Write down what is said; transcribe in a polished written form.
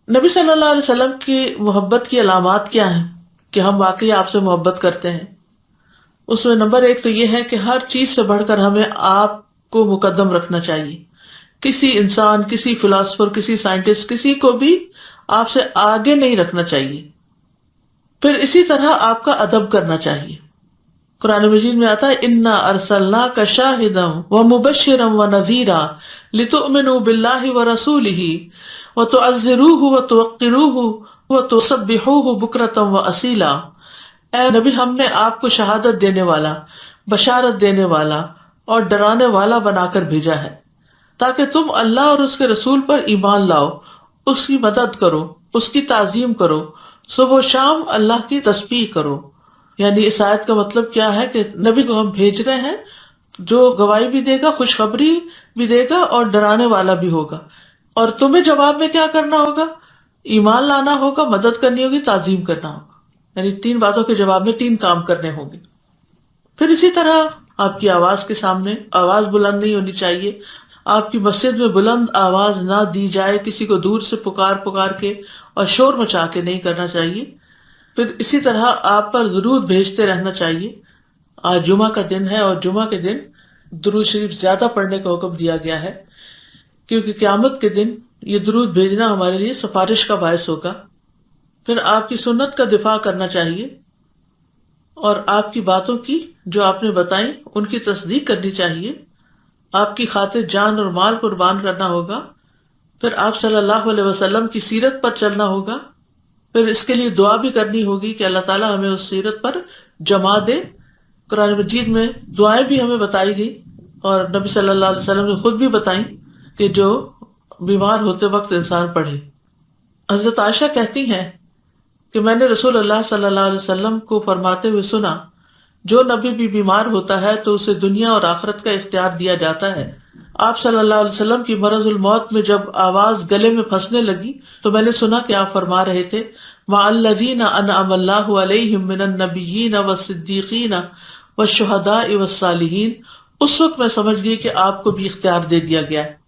نبی صلی اللہ علیہ وسلم کی محبت کی علامات کیا ہیں کہ ہم واقعی آپ سے محبت کرتے ہیں؟ اس میں نمبر ایک تو یہ ہے کہ ہر چیز سے بڑھ کر ہمیں آپ کو مقدم رکھنا چاہیے. کسی انسان، کسی فلاسفر، کسی سائنٹسٹ، کسی کو بھی آپ سے آگے نہیں رکھنا چاہیے. پھر اسی طرح آپ کا ادب کرنا چاہیے. قرآن مجید میں آتا ہے انا ارسلناک شاہدا ومبشرا ونذیرا لتؤمنوا باللہ ورسولہ وتعزروہ وتوقروہ وتسبحوہ بکرۃ واصیلا. اے نبی، ہم نے آپ کو شہادت دینے والا، بشارت دینے والا اور ڈرانے والا بنا کر بھیجا ہے تاکہ تم اللہ اور اس کے رسول پر ایمان لاؤ، اس کی مدد کرو، اس کی تعظیم کرو، صبح و شام اللہ کی تسبیح کرو. یعنی اس آیت کا مطلب کیا ہے کہ نبی کو ہم بھیج رہے ہیں جو گواہی بھی دے گا، خوشخبری بھی دے گا اور ڈرانے والا بھی ہوگا. اور تمہیں جواب میں کیا کرنا ہوگا؟ ایمان لانا ہوگا، مدد کرنی ہوگی، تعظیم کرنا ہوگا. یعنی تین باتوں کے جواب میں تین کام کرنے ہوں گے. پھر اسی طرح آپ کی آواز کے سامنے آواز بلند نہیں ہونی چاہیے. آپ کی مسجد میں بلند آواز نہ دی جائے، کسی کو دور سے پکار پکار کے اور شور مچا کے نہیں کرنا چاہیے. پھر اسی طرح آپ پر درود بھیجتے رہنا چاہیے. آج جمعہ کا دن ہے اور جمعہ کے دن درود شریف زیادہ پڑھنے کا حکم دیا گیا ہے، کیونکہ قیامت کے دن یہ درود بھیجنا ہمارے لیے سفارش کا باعث ہوگا. پھر آپ کی سنت کا دفاع کرنا چاہیے اور آپ کی باتوں کی جو آپ نے بتائیں ان کی تصدیق کرنی چاہیے. آپ کی خاطر جان اور مال قربان کرنا ہوگا. پھر آپ صلی اللہ علیہ وسلم کی سیرت پر چلنا ہوگا. پھر اس کے لیے دعا بھی کرنی ہوگی کہ اللہ تعالیٰ ہمیں اس سیرت پر جما دے. قرآن مجید میں دعائیں بھی ہمیں بتائی گئی اور نبی صلی اللہ علیہ وسلم نے خود بھی بتائیں کہ جو بیمار ہوتے وقت انسان پڑھے. حضرت عائشہ کہتی ہیں کہ میں نے رسول اللہ صلی اللہ علیہ وسلم کو فرماتے ہوئے سنا، جو نبی بھی بیمار ہوتا ہے تو اسے دنیا اور آخرت کا اختیار دیا جاتا ہے. آپ صلی اللہ علیہ وسلم کی مرض الموت میں جب آواز گلے میں پھنسنے لگی تو میں نے سنا کہ آپ فرما رہے تھے مع الذین انعم اللہ علیہم من النبیین والصدیقین والشہداء والصالحین. اس وقت میں سمجھ گئی کہ آپ کو بھی اختیار دے دیا گیا ہے.